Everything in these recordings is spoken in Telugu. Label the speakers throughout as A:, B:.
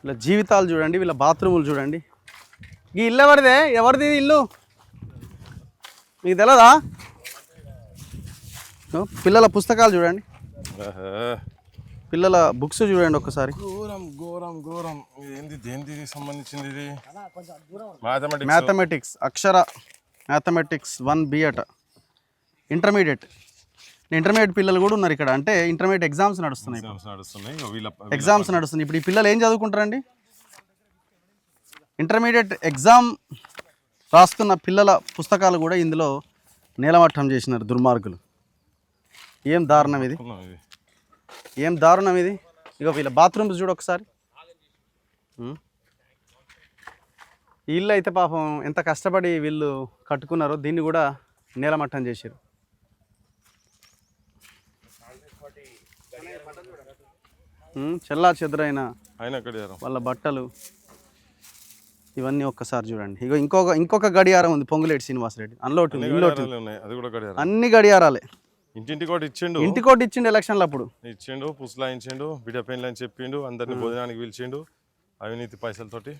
A: వీళ్ళ జీవితాలు చూడండి, వీళ్ళ బాత్రూములు చూడండి. ఈ ఇల్లు ఎవరిది ఇల్లు మీకు తెలదా? పిల్లల పుస్తకాలు చూడండి, పిల్లల బుక్స్ చూడండి ఒక్కసారి.
B: ఘోరం ఏంది, దేనికి సంబంధించింది ఇది?
A: మ్యాథమెటిక్స్, అక్షర మ్యాథమెటిక్స్ 1B అట. ఇంటర్మీడియట్ పిల్లలు కూడా ఉన్నారు ఇక్కడ. అంటే ఇంటర్మీడియట్ ఎగ్జామ్స్ నడుస్తున్నాయి. ఇప్పుడు ఈ పిల్లలు ఏం చదువుకుంటారండి? ఇంటర్మీడియట్ ఎగ్జామ్ రాస్తున్న పిల్లల పుస్తకాలు కూడా ఇందులో నేలమట్టం చేసినారు దుర్మార్గులు. ఏం దారుణం ఇది, ఏం దారుణం ఇది. ఇక వీళ్ళ బాత్రూమ్స్ చూడు ఒకసారి. ఈ ఇల్లు అయితే పాపం ఎంత కష్టపడి వీళ్ళు కట్టుకున్నారో దీన్ని కూడా నేలమట్టం చేశారు. చెల్లా చెదురైన వాళ్ళ బట్టలు ఇవన్నీ ఒక్కసారి చూడండి. ఇక ఇంకొక గడియారం ఉంది, పొంగులేటి శ్రీనివాసరెడ్డి. అన్లోటు అన్ని గడియారాలే.
B: ఇంటికోటి
A: ఇచ్చిండు ఎలక్షన్లు అప్పుడు
B: ఇచ్చిండు, పుస్లాయించిండు, బిడ్డ పెన్లు అని చెప్పిండు, అందరిని భోజనానికి పిలిచిండు అవినీతి పైసలతోటి.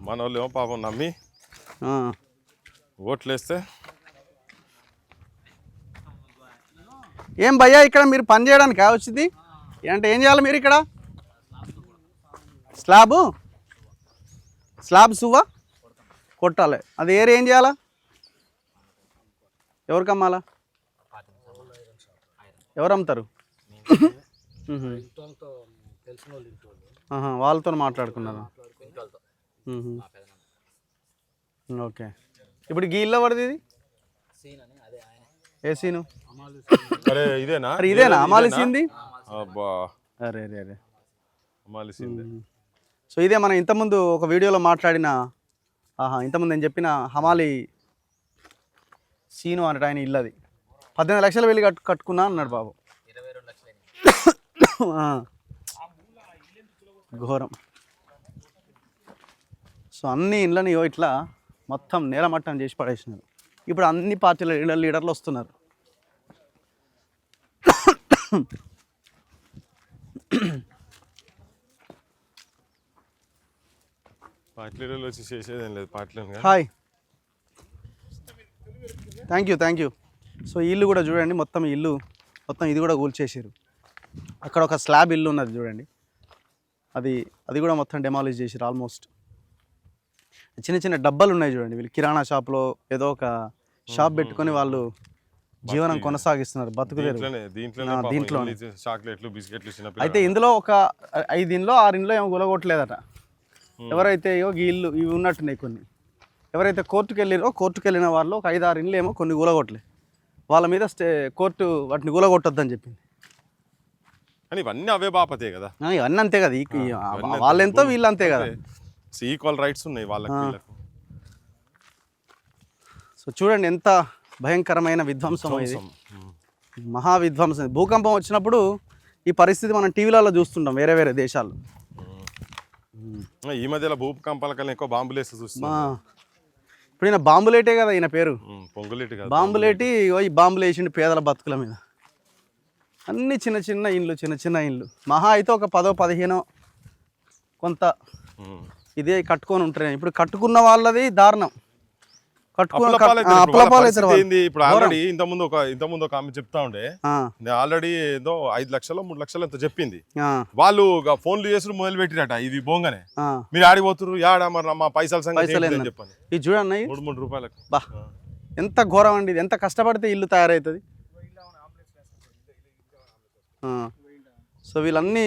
B: మన వాళ్ళు ఏమో పాపం నమ్మి ఓట్లేస్తే.
A: ఏం భయ్యా ఇక్కడ మీరు పని చేయడానికి వచ్చింది అంటే ఏం చేయాలి మీరు ఇక్కడ? స్లాబ్ సువ్వా కొట్టాలి. అది ఏం చేయాలా? ఎవరికి అమ్మాలా? ఎవరు అమ్ముతారు? వాళ్ళతో మాట్లాడుకున్నారా? ఓకే. ఇప్పుడు ఈ ఇల్లు ఎవరిది? ఇది ఏ సీను? ఇదేనా అమాలిసింది? అరే సో ఇదే మనం ఇంతకుముందు ఒక వీడియోలో మాట్లాడిన, ఇంతకుముందు నేను చెప్పిన హమాలి సీను అన్నట్టు ఆయన ఇల్లు. అది 18 లక్షలు వెళ్ళి కట్టుకున్నా అన్నాడు బాబు. ఘోరం. సో అన్ని ఇళ్ళని ఇట్లా మొత్తం నేలమట్టం చేసి పడేసినారు. ఇప్పుడు అన్ని పార్టీల లీడర్లు వస్తున్నారు. Hi, thank you. సో ఇల్లు కూడా చూడండి, మొత్తం ఇల్లు మొత్తం ఇది కూడా కూల్చేసారు. అక్కడ ఒక స్లాబ్ ఇల్లు ఉన్నది చూడండి, అది కూడా మొత్తం డెమాలిష్ చేసారు. ఆల్మోస్ట్ చిన్న చిన్న డబ్బాలు ఉన్నాయి చూడండి. వీళ్ళు కిరాణా షాప్లో ఏదో ఒక షాప్ పెట్టుకొని వాళ్ళు జీవనం కొనసాగిస్తున్నారు, బతుకుదేరు దీంట్లో. అయితే ఇందులో ఒక 5 ఇండ్లో 6 ఇండ్లో ఏమో గులగొట్టలేదట. ఎవరైతే ఇల్లు ఇవి ఉన్నట్టున్నాయి కొన్ని. ఎవరైతే కోర్టుకు వెళ్ళిన వాళ్ళు ఒక 5-6 ఇండ్లు ఏమో కొన్ని గులగొట్టలే. వాళ్ళ మీద కోర్టు వాటిని గులగొట్టొద్దని చెప్పింది.
B: ఇవన్నీ అవే బాపతే కదా,
A: ఇవన్నీ అంతే కదా. వాళ్ళెంతో వీళ్ళు అంతే కదా,
B: ఈక్వల్ రైట్స్ ఉన్నాయి వాళ్ళకి.
A: సో చూడండి ఎంత భయంకరమైన విధ్వంసం ఇది, మహా విధ్వంసం. భూకంపం వచ్చినప్పుడు ఈ పరిస్థితి మనం టీవీలలో చూస్తుంటాం వేరే దేశాల్లో.
B: ఈ మధ్యలో భూకంపాల కన్నా ఎక్కువ బాంబులేసి చూస్తున్నాం.
A: ఇప్పుడు ఈయన బాంబులేటే కదా ఈయన పేరు,
B: పొంగులేటి.
A: బాంబులేటి ఈ బాంబులు వేసిండు పేదల బతుకుల మీద. అన్ని చిన్న ఇండ్లు మహా అయితే ఒక 10-15 కొంత ఇదే కట్టుకొని ఉంటారు. ఇప్పుడు కట్టుకున్న వాళ్ళది దారుణం.
B: ఇప్పుడు ఆల్రెడీ ఇంతకుముందు ఒక ఆమె చెప్తా ఉండే, ఆల్రెడీ ఏదో 5 లక్షలు 3 లక్షలు ఎంత చెప్పింది. వాళ్ళు ఫోన్లు చేసి మొదలు పెట్టిరట ఇది బోంగనే. మీరు ఆడిపోతురు యాడ మరి మా పైసలు చెప్పండి.
A: ఇది చూడండి
B: 3 రూపాయలకు.
A: బా ఎంత ఘోరం అండి ఇది. ఎంత కష్టపడితే ఇల్లు తయారవుతుంది. సో వీళ్ళన్నీ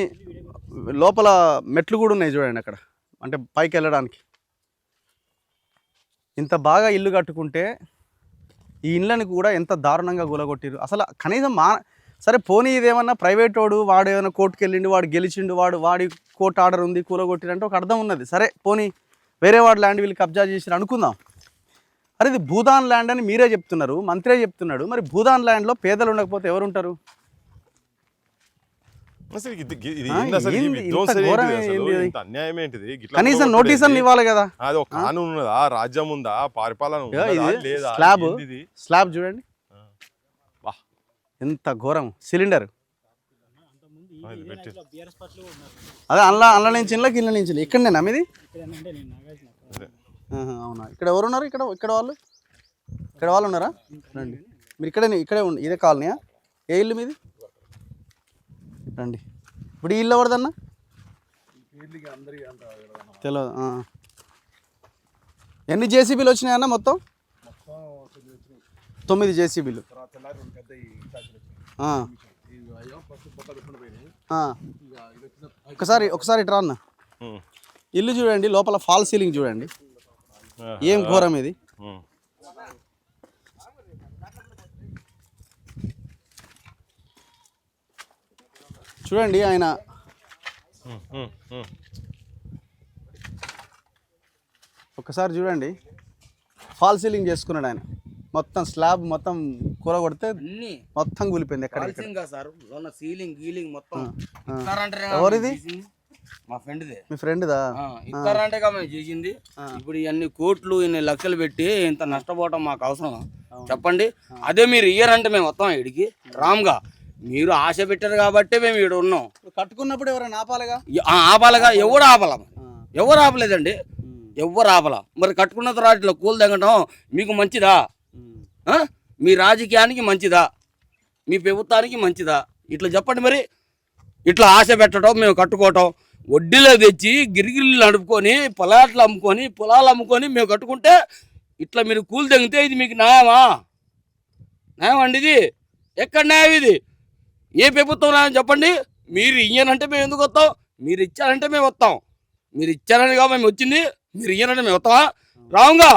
A: లోపల మెట్లు కూడా ఉన్నాయి చూడండి అక్కడ, అంటే పైకి వెళ్ళడానికి. ఇంత బాగా ఇల్లు కట్టుకుంటే ఈ ఇళ్ళని కూడా ఎంత దారుణంగా కూలగొట్టిరు. అసలు కనీసం సరే పోనీ ఇదేమన్నా ప్రైవేట్ వాడు ఏమైనా కోర్టుకు వెళ్ళిండు, వాడు గెలిచిండు, వాడి కోర్టు ఆర్డర్ ఉంది కూలగొట్టిరంటే ఒక అర్థం ఉన్నది. సరే పోనీ వేరే వాడి ల్యాండ్ వీళ్ళు కబ్జా చేసిరు అనుకుందాం. అరే ఇది భూదాన్ ల్యాండ్ అని మీరే చెప్తున్నారు, మంత్రే చెప్తున్నాడు. మరి భూదాన్ ల్యాండ్లో పేదలు ఉండకపోతే ఎవరు ఉంటారు? కనీసం నోటీస్ అని ఇవ్వాలి కదా.
B: రాజ్యం ఉందా, పరిపాలన
A: స్లాబ్ చూడండి ఎంత ఘోరం. సిలిండర్
B: ఇది పెట్టి
A: అదే అల్ల నుంచి ఇళ్ళకి ఇళ్ళ నుంచి ఇక్కడనేనా మీది? అవునా, ఇక్కడ ఎవరు ఉన్నారు? ఇక్కడ వాళ్ళు ఉన్నారా? రండి, మీరు ఇక్కడే ఉండి. ఇదే కాలనీయా? ఏ ఇల్లు మీది? రండి. ఇప్పుడు ఈ ఇల్లు ఎవరిదన్నా తెలియదు. ఎన్ని జేసీబీలు వచ్చినాయన్న మొత్తం? 9 జేసీబీలు. ఒకసారి ఇట్రా అన్న. ఇల్లు చూడండి, లోపల ఫాల్ సీలింగ్ చూడండి, ఏం ఘోరం ఇది. చూడండి ఆయన ఒకసారి చూడండి, ఫాల్ సీలింగ్ చేసుకున్నాడు ఆయన. మొత్తం స్లాబ్ మొత్తం కూర కొడితే మొత్తం కూలిపోయింది. ఎక్కడ
C: సీలింగ్ గీలింగ్ మొత్తం.
A: ఎవరిది?
C: మా ఫ్రెండ్దే.
A: మీ ఫ్రెండ్దా?
C: ఇస్తారంటే మేము చేసింది. ఇప్పుడు ఇన్ని కోట్లు ఇన్ని లక్షలు పెట్టి ఇంత నష్టపోవటం మాకు అవసరం చెప్పండి? అదే మీరు ఇయ్యారంటే మేము వస్తాం ఇడికి రామ్గా. మీరు ఆశ పెట్టారు కాబట్టి మేము ఇక్కడ ఉన్నాం.
A: కట్టుకున్నప్పుడు ఎవరైనా ఆపాలిగా?
C: ఆపాలిగా. ఎవరు ఆపాల? ఎవరు ఆపలేదండి, ఎవరు ఆపల. మరి కట్టుకున్న తర్వాత ఇట్లా కూలు తగ్గటం మీకు మంచిదా? మీ రాజకీయానికి మంచిదా? మీ ప్రభుత్వానికి మంచిదా? ఇట్లా చెప్పండి. మరి ఇట్లా ఆశ పెట్టడం, మేము కట్టుకోవటం, వడ్డీలో తెచ్చి గిరిగిరిలు నడుపుకొని పొలాట్లు అమ్ముకొని పొలాలు అమ్ముకొని మేము కట్టుకుంటే ఇట్లా మీరు కూలు తగ్గితే ఇది మీకు న్యాయమా? న్యాయం అండి ఇది? ఎక్కడ న్యాయం ఇది? ఏ ప్రభుత్వం న్యాయం చెప్పండి? మీరు ఇయ్యనంటే మేము ఎందుకు వస్తాం? మీరు ఇచ్చారంటే మేము వస్తాం. మీరు ఇచ్చారని కాదు మేము వచ్చింది, మీరు ఇయ్యనంటే మేము వస్తామా? రావుగా.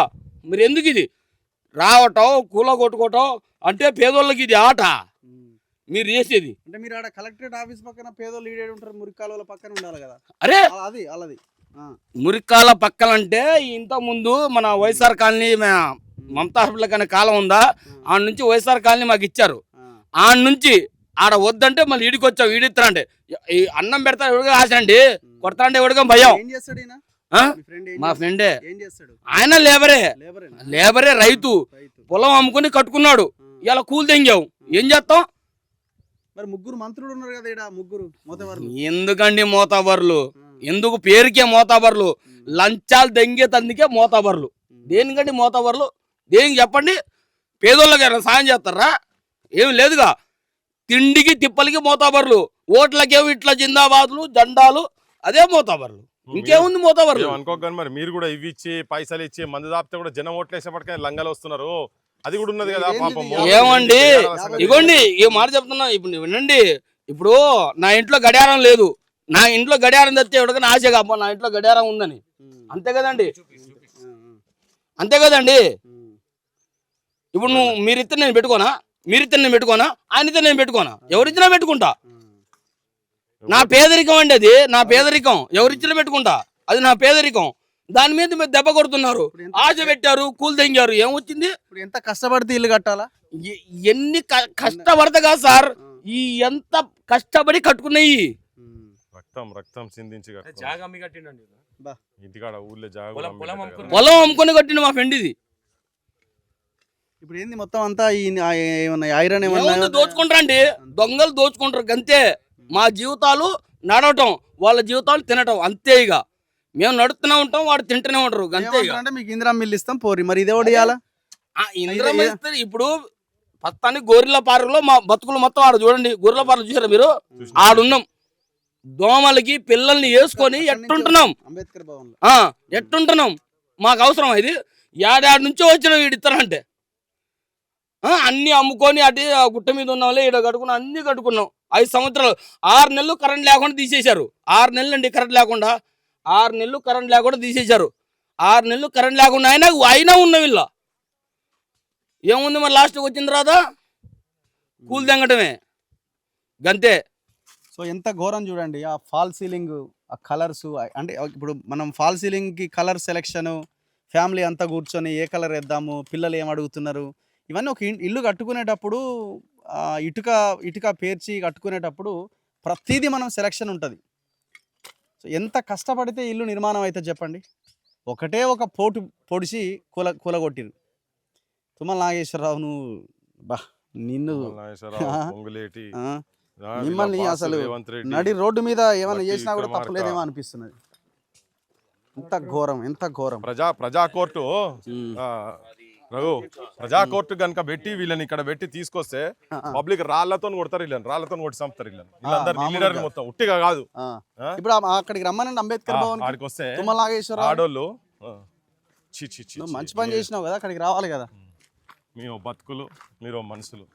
C: మీరు ఎందుకు ఇది రావటం కూల కొట్టుకోవటం అంటే? పేదోళ్ళకి ఇది ఆట మీరు చేసేది.
A: అంటే మీరు ఆడ కలెక్టరేట్ ఆఫీస్ పక్కన పేదోళ్ళు ఈడే ఉంటారు, మురికాల పక్కన ఉండాలి కదా?
C: అరే
A: అలాది
C: మురికాల పక్కన అంటే ఇంత ముందు మన వైఎస్ఆర్ కాలనీ మమతా హాస్పిటల్ అనే కాలం ఉందా, ఆడ నుంచి వైఎస్ఆర్ కాలనీ మాకు ఇచ్చారు. ఆడ నుంచి ఆడ వద్దంటే మళ్ళీ ఈడికి వచ్చావు. ఈడిస్తారంటే ఈ అన్నం పెడతా ఎవడిగా ఆశ అండి, కొడతా అంటే ఎవడిగా భయం. మా ఫ్రెండే ఆయన లేబరే రైతు, పొలం అమ్ముకుని కట్టుకున్నాడు. ఇలా కూలి తెంగావు, ఏం చేస్తాం?
A: మరి ముగ్గురు మంత్రులు ఉన్నారు కదా ఈడ, ముగ్గురు మోతబర్లు.
C: ఎందుకండి మోతబర్లు? ఎందుకు? పేరుకే మోతబర్లు. లంచాలు దెంగే తందుకే మోతబర్లు. దేనికండి మోతబర్లు? దేనికి చెప్పండి? పేదోళ్ళకి సాయం చేస్తారా? ఏం లేదుగా. తిండికి తిప్పలకి మోతబర్లు, ఓట్లకేమో ఇట్లా జిందాబాద్లు జెండాలు, అదే మోతబర్లు. ఇంకేముంది మోతబర్లు?
B: అనుకోగాని మరి మీరు కూడా ఇవి ఇచ్చి పైసలు ఇచ్చి మందు దాపితే కూడా జనం ఓట్లు వేసేపటికే లంగాలు వస్తున్నారు. అది కూడా ఉన్నది కదా పాపం.
C: ఏమండి ఇగోండి, ఏ మాట చెప్తున్నా ఇప్పుడు వినండి. ఇప్పుడు నా ఇంట్లో గడియారం లేదు, నా ఇంట్లో గడియారం తెస్తే ఎవరికైనా ఆశ కాప నా ఇంట్లో గడియారం ఉందని. అంతే కదండి? అంతే కదండి? ఇప్పుడు మీరిస్తే నేను పెట్టుకోనా? మీరిస్తే నేను పెట్టుకోనా? ఆయనతో నేను పెట్టుకోనా? ఎవరిచ్చినా పెట్టుకుంటా. నా పేదరికం అండి అది, నా పేదరికం. ఎవరిచ్చినా పెట్టుకుంటా, అది నా పేదరికం. దాని మీద మీరు దెబ్బ కొడుతున్నారు. ఆశ పెట్టారు, కూలి తెంగారు, ఏమొచ్చింది?
A: ఎంత కష్టపడితే ఇల్లు కట్టాలా?
C: ఎన్ని కష్టపడతా సార్, ఈ ఎంత కష్టపడి కట్టుకున్నాయి.
B: రక్తం సిందించి ఇంటికాడ ఊర్లో
C: పొలం అమ్ముకొని కట్టిన మా ఫ్రెండ్ ఇది.
A: ఇప్పుడు ఏంది మొత్తం అంతా ఐరన్ ఏమన్నా
C: దోచుకుంటారండి, దొంగలు దోచుకుంటారు అంతే. మా జీవితాలు నడవటం, వాళ్ళ జీవితాలు తినటం అంతే. ఇక మేము నడుస్తూనే ఉంటాం, వాడు తింటూనే ఉంటారు అంతే.
A: అంటే మీకు ఇందిరా మిల్లు ఇస్తాం పోరి, మరి ఇదే ఇవ్వాలా?
C: ఇందిరా మిల్లు ఇప్పుడు ప్రస్తుతానికి గొర్రెల పార్కులో మా బతుకులు మొత్తం ఆడ చూడండి. గొర్రెల పార్కు చూసారా మీరు? ఆడున్నాం, దోమలకి పిల్లల్ని వేసుకొని ఎట్టుంటున్నాం,
A: అంబేద్కర్ భవన్
C: ఎట్టుంటున్నాం. మాకు అవసరం ఇది? ఏడాది నుంచో వచ్చిన వీడు ఇస్తారంటే అన్ని అమ్ముకొని అటు గుట్ట మీద ఉన్న వాళ్ళే ఇక్కడ కట్టుకున్నాం, అన్ని కట్టుకున్నాం. 5 సంవత్సరాలు 6 నెలలు కరెంట్ లేకుండా తీసేశారు. 6 నెలలు అండి కరెంట్ లేకుండా, 6 నెలలు కరెంట్ లేకుండా తీసేశారు. 6 నెలలు కరెంట్ లేకుండా అయినా ఉన్న వీళ్ళ ఏముంది? మరి లాస్ట్కి వచ్చిన తర్వాత కూల్ తెంగటమే గంతే.
A: సో ఎంత ఘోరం చూడండి. ఆ ఫాల్ సీలింగ్, ఆ కలర్స్, అంటే ఇప్పుడు మనం ఫాల్ సీలింగ్కి కలర్ సెలెక్షన్, ఫ్యామిలీ అంతా కూర్చొని ఏ కలర్ వేద్దాము, పిల్లలు ఏం అడుగుతున్నారు, ఇవన్నీ ఒక ఇల్లు కట్టుకునేటప్పుడు ఇటుక పేర్చి కట్టుకునేటప్పుడు ప్రతిదీ మనం సెలెక్షన్ ఉంటుంది. సో ఎంత కష్టపడితే ఇల్లు నిర్మాణం అయితే చెప్పండి. ఒకటే ఒక పొడిచి కూలగొట్టిరు. తుమ్మల నాగేశ్వరరావు, నువ్వు నిన్ను మిమ్మల్ని
B: వీళ్ళ
A: అసలు
B: బాస్ రేవంత్ రెడ్డి.
A: నడి రోడ్డు మీద ఏమైనా
B: బట్టి
A: చేసినా కూడా
B: విక్రమార్క.
A: తప్పలేదేమో అనిపిస్తున్నది. ఎంత ఘోరం, ఎంత ఘోరం.
B: ప్రజా కోర్టు ఆ, రఘు ప్రజా కోర్టు కనుక పెట్టి వీళ్ళని ఇక్కడ పెట్టి తీసుకొస్తే పబ్లిక్ రాళ్లతో కొడతారు వీళ్ళని, రాళ్లతో కొట్టి చంపుతారు వీళ్ళందరూ లీడర్ మొత్తం ఉట్టిగా కాదు.
A: ఆ. ఇప్పుడు అక్కడికి రమ్మనండి అంబేద్కర్ భవన్
B: ఆడికి వస్తే
A: తుమ్మల నాగేశ్వరరావు.
B: ఆడోళ్ళు చి చి చి
A: నువ్వు మంచి పని చేసినావు కదా, అక్కడికి రావాలి కదా.
B: మీరు బతుకులు, మీరు మనుషులు.